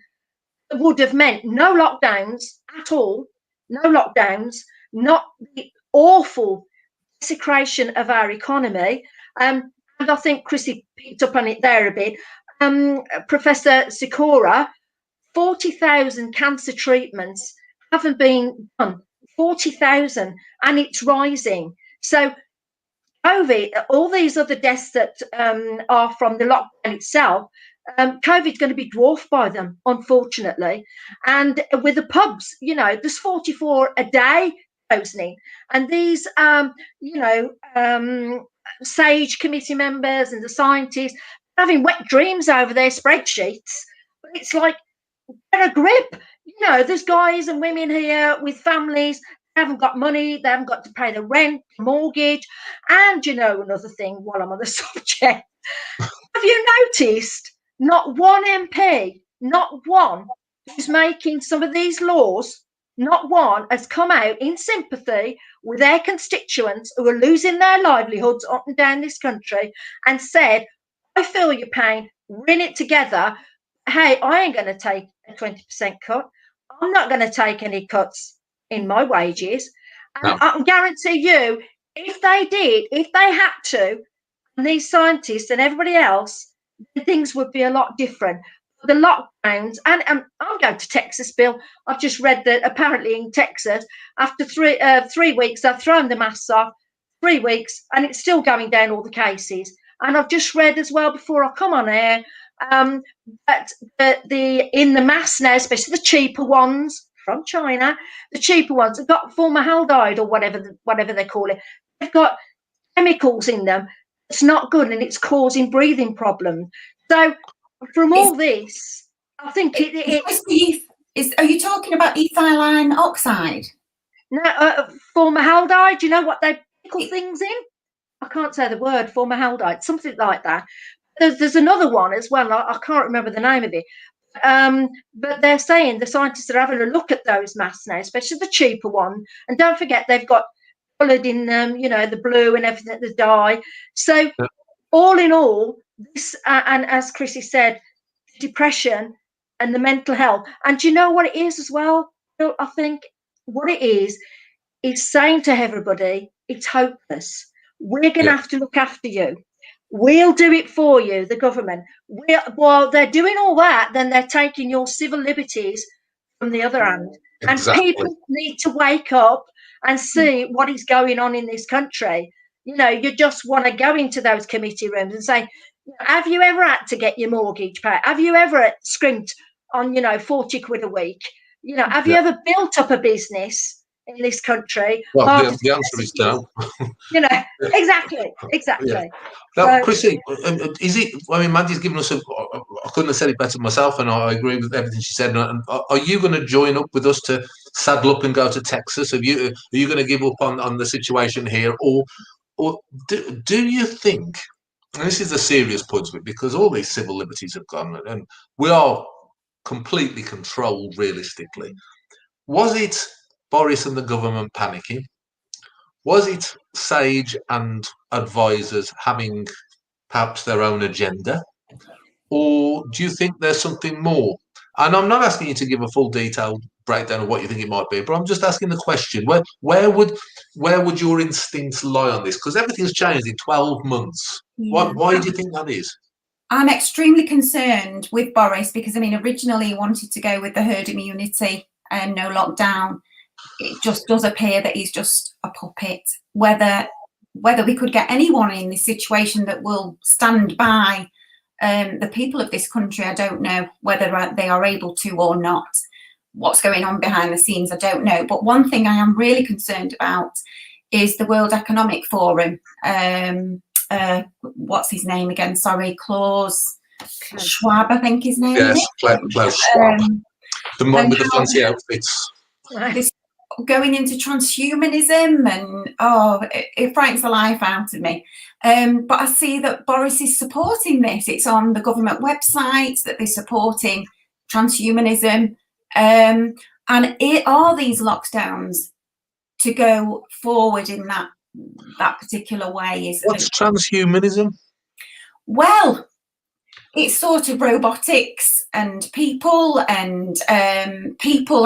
that would have meant no lockdowns at all, no lockdowns, not the awful desecration of our economy. And I think Krissy picked up on it there a bit. Professor Sikora, 40,000 cancer treatments haven't been done. 40,000, and it's rising. So COVID, all these other deaths that are from the lockdown itself, COVID's going to be dwarfed by them, unfortunately. And with the pubs, there's 44 a day closing. And these, SAGE committee members and the scientists having wet dreams over their spreadsheets. But it's like, get a grip. There's guys and women here with families. They haven't got money. They haven't got to pay the rent, mortgage. And another thing, while I'm on the subject, Have you noticed not one MP, not one, who's making some of these laws, not one has come out in sympathy with their constituents who are losing their livelihoods up and down this country and said, I feel your pain, we're in it together. Hey, I ain't going to take a 20% cut. I'm not going to take any cuts in my wages. And No. I can guarantee you, if they did, if they had to, and these scientists and everybody else, then things would be a lot different. The lockdowns, and I'm going to Texas, Bill. I've just read that apparently in Texas, after 3 weeks, they've thrown the masks off, 3 weeks, and it's still going down all the cases. And I've just read as well before I come on air that in the masks now, especially the cheaper ones from China, the cheaper ones have got formaldehyde or whatever they call it. They've got chemicals in them. It's not good, and it's causing breathing problems. So from all this, I think are you talking about ethylene oxide? No, formaldehyde. Do you know what they pickle things in? I can't say the word, formaldehyde, something like that. There's another one as well. I can't remember the name of it. But they're saying the scientists are having a look at those masks now, especially the cheaper one. And don't forget, they've got coloured in them, the blue and everything, the dye. So all in all, this, and as Krissy said, depression and the mental health. And do you know what it is as well? I think what it is saying to everybody, it's hopeless. We're going to have to look after you. We'll do it for you, the government. While they're doing all that, then they're taking your civil liberties from the other hand. Exactly. And people need to wake up and see what is going on in this country. You just want to go into those committee rooms and say, have you ever had to get your mortgage paid? Have you ever scrimped on, 40 quid a week? Have you ever built up a business in this country? Well, the answer is no. Exactly. Yeah. Now, Krissy, is it? I mean, Mandy's given us I couldn't have said it better myself, and I agree with everything she said. And are you going to join up with us to saddle up and go to Texas? Are you going to give up on the situation here, or do you think? And this is a serious point of it, because all these civil liberties have gone, and we are completely controlled realistically. Was it Boris and the government panicking? Was it Sage and advisors having perhaps their own agenda? Or do you think there's something more? And I'm not asking you to give a full detailed breakdown of what you think it might be, but I'm just asking the question, where would your instincts lie on this? Because everything's changed in 12 months. Yeah. Why do you think that is? I'm extremely concerned with Boris because, originally he wanted to go with the herd immunity and no lockdown. It just does appear that he's just a puppet. Whether we could get anyone in this situation that will stand by the people of this country, I don't know. Whether they are able to or not. What's going on behind the scenes, I don't know. But one thing I am really concerned about is the World Economic Forum. What's his name again? Sorry, Klaus Schwab, I think his name is. Yes, Klaus Schwab. The man with the fancy outfits. This going into transhumanism, and it frightens the life out of me. But I see that Boris is supporting this. It's on the government website that they're supporting transhumanism. And are these lockdowns to go forward in that particular way? What's transhumanism? Well, it's sort of robotics and people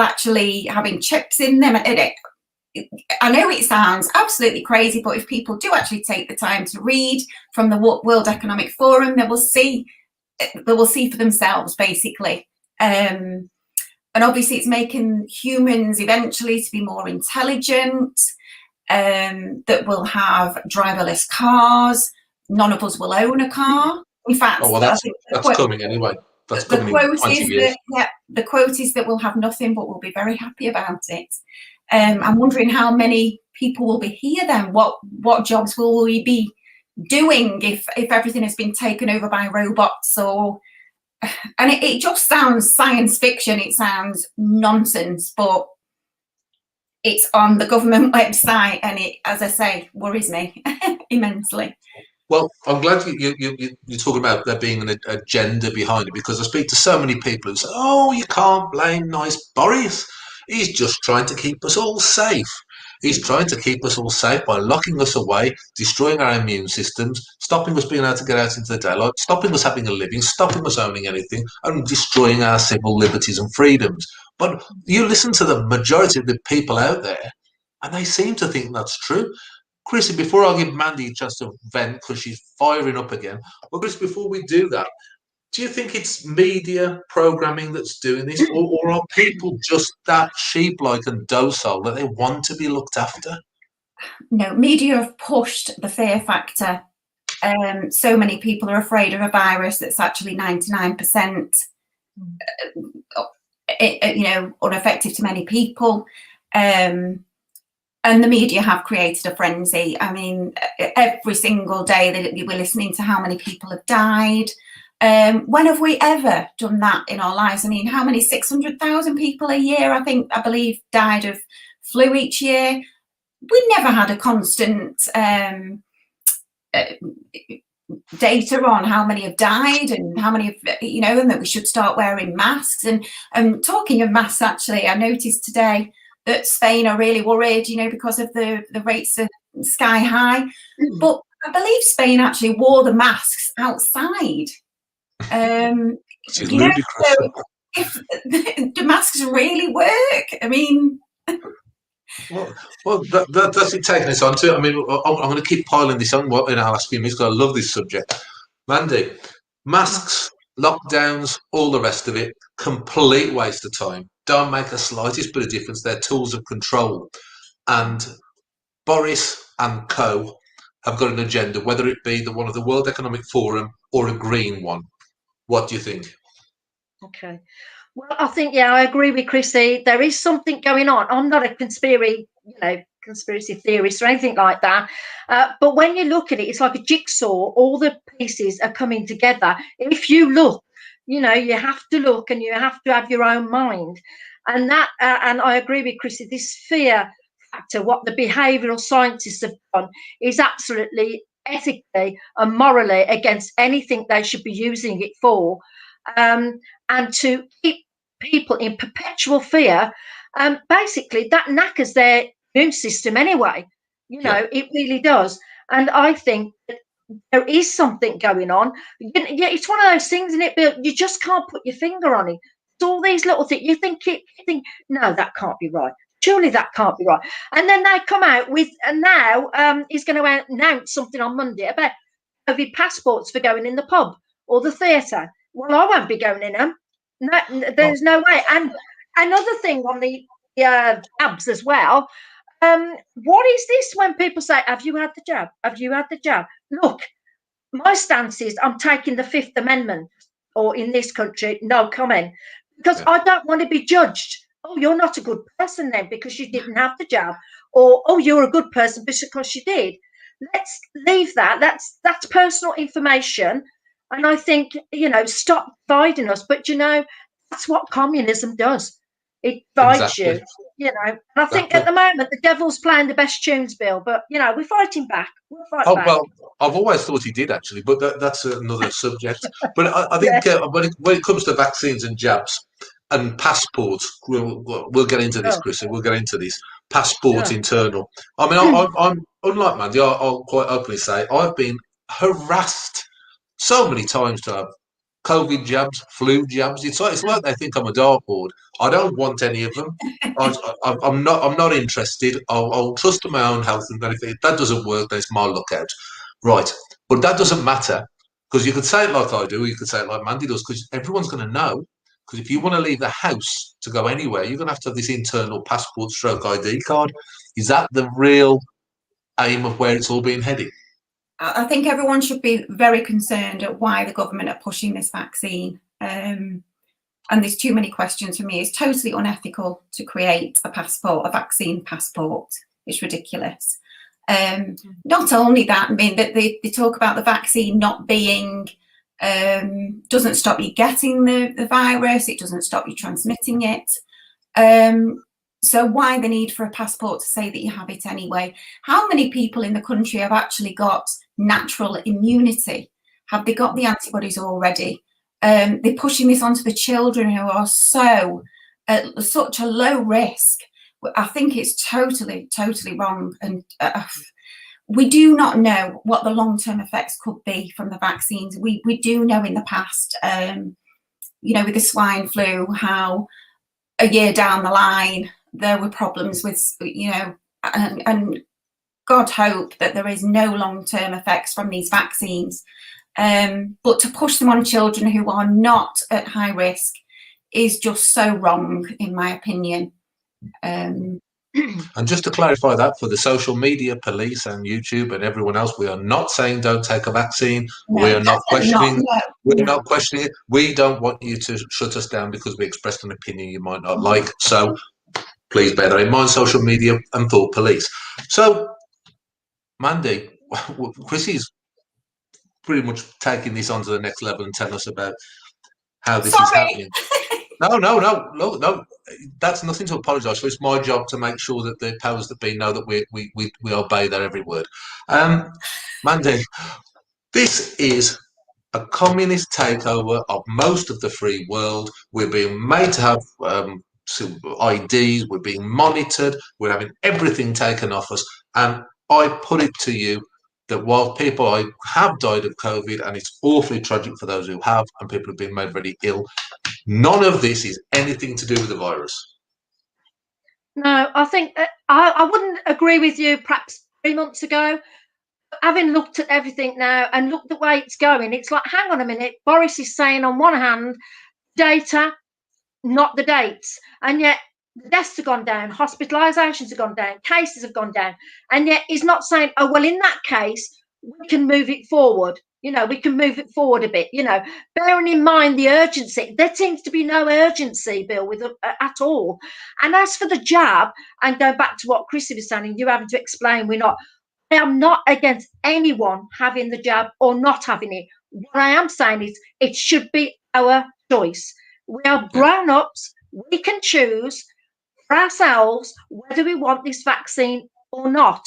actually having chips in them. I know it sounds absolutely crazy, but if people do actually take the time to read from the World Economic Forum, they will see for themselves, basically. And obviously it's making humans eventually to be more intelligent, that will have driverless cars. None of us will own a car. In fact, that's coming anyway. That's coming in 20 years. The quote is that we'll have nothing, but we'll be very happy about it. I'm wondering how many people will be here then. What jobs will we be doing if everything has been taken over by robots? And it just sounds science fiction. It sounds nonsense, but it's on the government website, and it, as I say, worries me immensely. Well, I'm glad you're talking about there being an agenda behind it, because I speak to so many people who say, "Oh, you can't blame nice Boris. He's just trying to keep us all safe. He's trying to keep us all safe by locking us away, destroying our immune systems, stopping us being able to get out into the daylight, stopping us having a living, stopping us owning anything, and destroying our civil liberties and freedoms." But you listen to the majority of the people out there, and they seem to think that's true. Krissy, before I give Mandy a chance to vent because she's firing up again, but Chris, before we do that, do you think it's media programming that's doing this, or are people just that sheep-like and docile that they want to be looked after? No, media have pushed the fear factor. So many people are afraid of a virus that's actually 99%, unaffected to many people. And the media have created a frenzy. I mean, every single day that we're listening to how many people have died. When have we ever done that in our lives? I mean, how many 600,000 people a year, I believe, died of flu each year? We never had a constant data on how many have died and how many have, and that we should start wearing masks. And talking of masks, actually, I noticed today that Spain are really worried, because of the rates are sky high. But I believe Spain actually wore the masks outside. Which is ludicrous. So if the masks really work, I mean. Well, that's it taking us on to. I mean, I'm going to keep piling this on in our last few minutes because I love this subject. Mandy, masks, lockdowns, all the rest of it, complete waste of time. Don't make the slightest bit of difference. They're tools of control. And Boris and co have got an agenda, whether it be the one of the World Economic Forum or a green one. What do you think? Okay. Well, I think, I agree with Krissy. There is something going on. I'm not a conspiracy theorist or anything like that. But when you look at it, it's like a jigsaw. All the pieces are coming together. If you look, you have to look and you have to have your own mind. And that, and I agree with Krissy, this fear factor, what the behavioural scientists have done, is absolutely ethically and morally against anything they should be using it for. And to keep people in perpetual fear, basically that knackers their immune system anyway. It really does. And I think that there is something going on. It's one of those things, isn't it, Bill? You just can't put your finger on it. It's all these little things. You think, no, that can't be right. Surely that can't be right. And then they come out with, and now he's going to announce something on Monday about COVID passports for going in the pub or the theatre. Well, I won't be going in them. No, there's no way. And another thing on the jabs as well. What is this when people say, have you had the jab? Have you had the jab? Look, my stance is I'm taking the Fifth Amendment, or in this country, no comment, because I don't want to be judged. Oh, you're not a good person then because you didn't have the jab, or oh, you're a good person because you did. Let's leave that. That's personal information. And I think, stop dividing us. But, that's what communism does. It divides you, And I think at the moment, the devil's playing the best tunes, Bill. But, we're fighting back. We'll fight back. Well, I've always thought he did, actually. But that's another subject. But I think when it comes to vaccines and jabs and passports, we'll get into this, Krissy. We'll get into this. Passport internal. I mean, I'm unlike Mandy, I'll quite openly say I've been harassed so many times to have COVID jabs, flu jabs. It's like they think I'm a dartboard. I don't want any of them. I'm not interested. I'll trust in my own health, and if that doesn't work, then it's my lookout. Right, but that doesn't matter, because you could say it like I do, or you could say it like Mandy does, because everyone's going to know. Because if you want to leave the house to go anywhere, you're going to have this internal passport / ID card. Is that the real aim of where it's all being headed? I think everyone should be very concerned at why the government are pushing this vaccine. And there's too many questions for me. It's totally unethical to create a vaccine passport. It's ridiculous. Not only that, I mean, that they talk about the vaccine not being, doesn't stop you getting the virus. It doesn't stop you transmitting it. So why the need for a passport to say that you have it anyway? How many people in the country have actually got natural immunity? Have they got the antibodies already? They're pushing this onto the children who are so at such a low risk. I think it's totally wrong. And we do not know what the long-term effects could be from the vaccines. We do know in the past, you know, with the swine flu, how a year down the line, there were problems with, you know, and God hope that there is no long-term effects from these vaccines. But to push them on children who are not at high risk is just so wrong, in my opinion. And just to clarify that, for the social media police and YouTube and everyone else, we are not saying don't take a vaccine. No, we are not questioning. We're no. not questioning it. We don't want you to shut us down because we expressed an opinion you might not like. So please bear that in mind, social media and thought police. So, Mandy, Krissy's pretty much taking this on to the next level and telling us about how this is happening. No. That's nothing to apologise for. It's my job to make sure that the powers that be know that we obey their every word. Mandy, this is a communist takeover of most of the free world. We're being made to have IDs. We're being monitored. We're having everything taken off us. And I put it to you that while people have died of COVID, and it's awfully tragic for those who have, and people have been made very ill, none of this is anything to do with the virus. No, I think I wouldn't agree with you perhaps 3 months ago. Having looked at everything now and looked the way it's going, it's like, hang on a minute, Boris is saying on one hand, data, not the dates. And yet the deaths have gone down, hospitalisations have gone down, cases have gone down. And yet he's not saying, oh, well, in that case, we can move it forward. You know, we can move it forward a bit, you know, bearing in mind the urgency. There seems to be no urgency, Bill, with at all. And as for the jab, and go back to what Krissy was saying, you having to explain, I am not against anyone having the jab or not having it. What I am saying is it should be our choice. We are grown-ups. We can choose for ourselves whether we want this vaccine or not.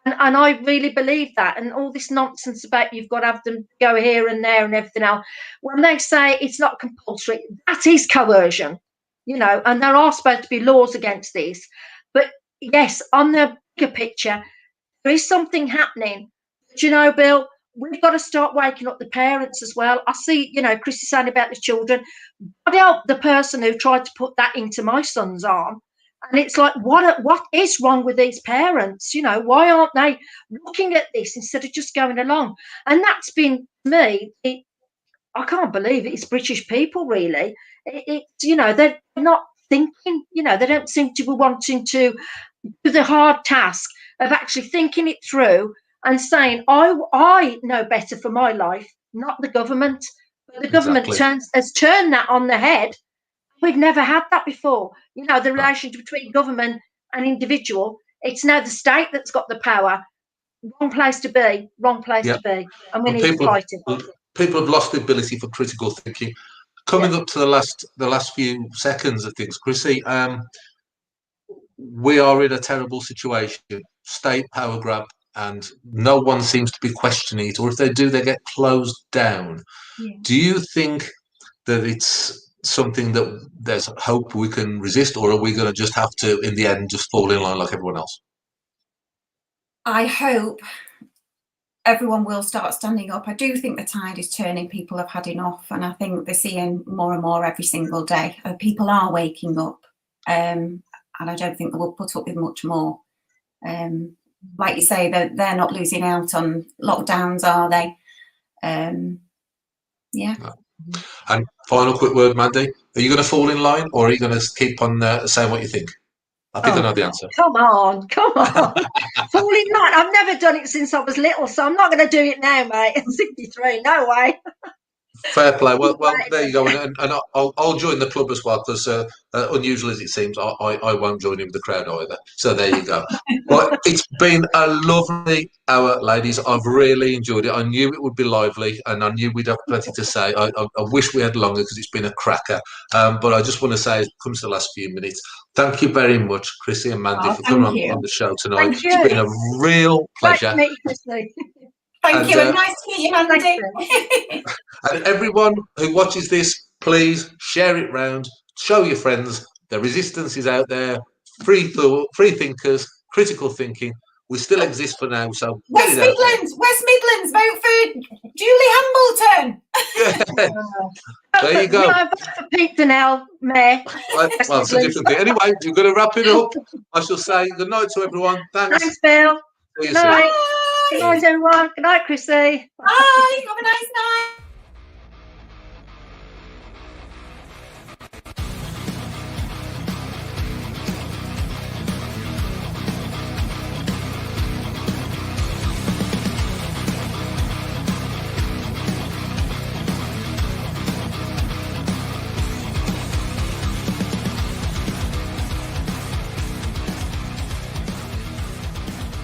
And I really believe that. And all this nonsense about you've got to have them go here and there and everything else, when they say it's not compulsory, that is coercion, you know, and there are supposed to be laws against this. But yes, on the bigger picture, there is something happening. But, you know, Bill, we've got to start waking up the parents as well. I see, you know, Krissy saying about the children. God help the person who tried to put that into my son's arm. And it's like, what is wrong with these parents? You know, why aren't they looking at this instead of just going along? And that's been, me, I can't believe it. It's British people, really. It's, you know, they're not thinking, you know, they don't seem to be wanting to do the hard task of actually thinking it through and saying, I know better for my life, not the government. But the government has turned that on the head. We've never had that before. You know, the relationship between government and individual, it's now the state that's got the power. Wrong place to be, to be. And we need to fight it. People have lost the ability for critical thinking. Coming up to the last few seconds of things, Krissy, we are in a terrible situation. State power grab, and no one seems to be questioning it. Or if they do, they get closed down. Yeah. Do you think that it's something that there's hope we can resist, or are we going to just have to, in the end, just fall in line like everyone else? I hope everyone will start standing up. I do think the tide is turning. People have had enough, and I think they're seeing more and more every single day. People are waking up, and I don't think they will put up with much more. Like you say, they're not losing out on lockdowns, are they? Yeah. No. And final quick word, Mandy. Are you going to fall in line, or are you going to keep on saying what you think? I think I know the answer. Come on. Fall in line. I've never done it since I was little, so I'm not going to do it now, mate. I'm 63. No way. Fair play. Well, there you go, and I'll join the club as well because, unusual as it seems, I won't join in with the crowd either. So there you go. But it's been a lovely hour, ladies. I've really enjoyed it. I knew it would be lively, and I knew we'd have plenty to say. I wish we had longer because it's been a cracker. But I just want to say, as it comes to the last few minutes, thank you very much, Krissy and Mandy, for coming on the show tonight. It's been a real pleasure. Nice to meet you, Krissy. Thank you, and nice to meet you, Mandy. And everyone who watches this, please share it round, show your friends. The resistance is out there, free thinkers, critical thinking. We still exist for now, so West Midlands, vote for Julie Hambleton. Yeah. There you go. I vote for Pete Donnell, Mayor. Well, it's a different thing. Anyway, you're going to wrap it up. I shall say good night to everyone. Thanks, Bill. See you Good night. soon. Good night, everyone. Good night, Krissy. Bye. Have a nice night.